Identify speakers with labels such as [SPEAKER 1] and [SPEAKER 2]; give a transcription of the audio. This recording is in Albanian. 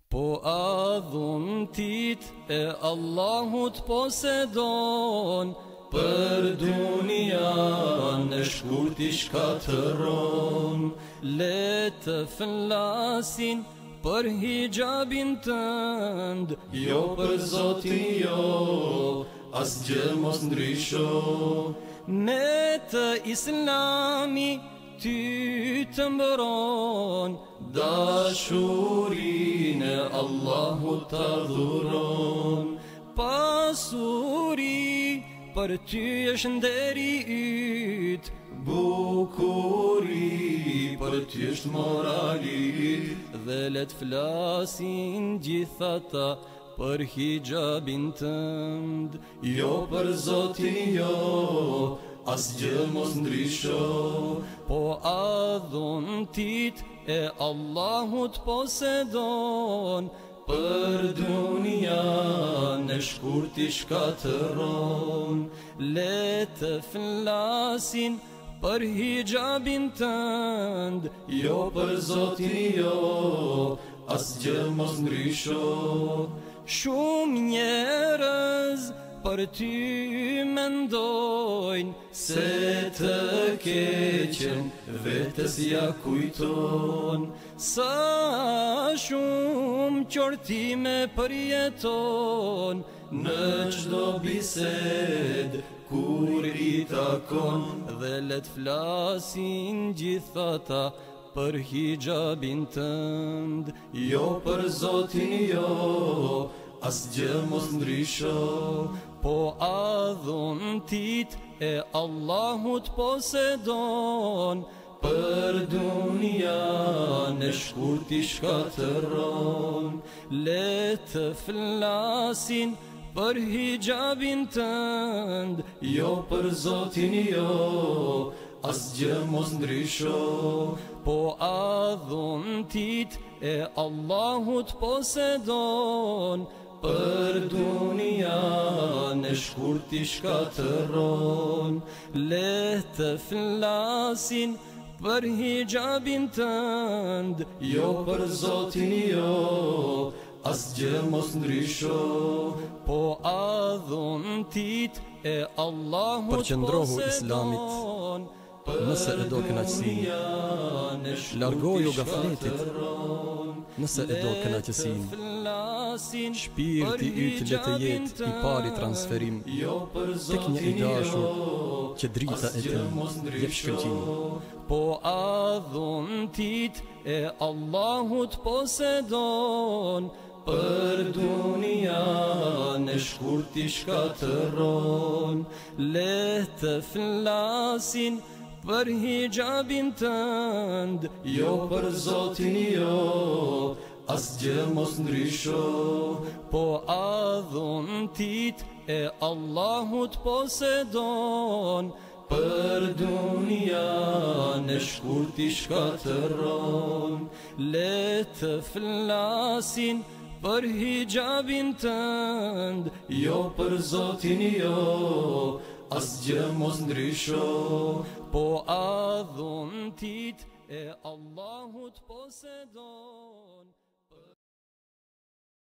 [SPEAKER 1] Po adhuntit e Allahut posedon, për dunian e shkurt i shkatëron. Le të flasin për hijabin tënd, jo për Zotin jo, asgjë mos ndrysho. Me të Islami ty të mbron, dashurin e Allahut të dhuron. Pasuri për ty është nderi yt, bukuri për ty është morali. Dhe let flasin gjithata për hijabin tënd, jo për Zotin jo, asgjë mos ndrysho. Po adhuntit e Allahut posedon, për dunian e shkurt i shkatëron. Le të flasin për hijabin tënd, jo për Zotin jo, asgjë mos ndrysho. Shumë njerëz për ty mendojnë, se të keqen vetës ja kujton. Sa shumë qortime përjeton, në çdo bised kur i takon. Dhe let flasin gjithata për hijabin tënd, jo për Zotin jo, asgjë mos ndrysho. Po adhuntit e Allahut posedon, për dunian e shkurt i shkatëron. Le të flasin për hijabin tënd, jo për Zotin jo, asgjë mos ndrysho. Po adhuntit e Allahut posedon, për dunian e shkurt i shkatëron. Le të flasin për hijabin tënd, jo për Zotin jo, asgjë mos ndrysho. Po adhuntit e Allahut posedon,
[SPEAKER 2] nëse e do kënaqësinë, largoju gafletit. Nëse e do kënaqësinë, shpirti yt le të jetë i pari transferim tek një i dashur që drita e tij jep shkëlqim.
[SPEAKER 1] Po adhuntit e Allahut posedon, për dunian e shkurt i shkatëron. Le të flasin për hijabin tënd, jo për Zotin jo, asgjë mos ndrysho. Po adhuntit e Allahut posedon, për dunian e shkurt i shkatëron. Le të flasin për hijabin tënd, jo për Zotin jo, asgjë mos ndrysho. Po adhuntit e Allahut posedon.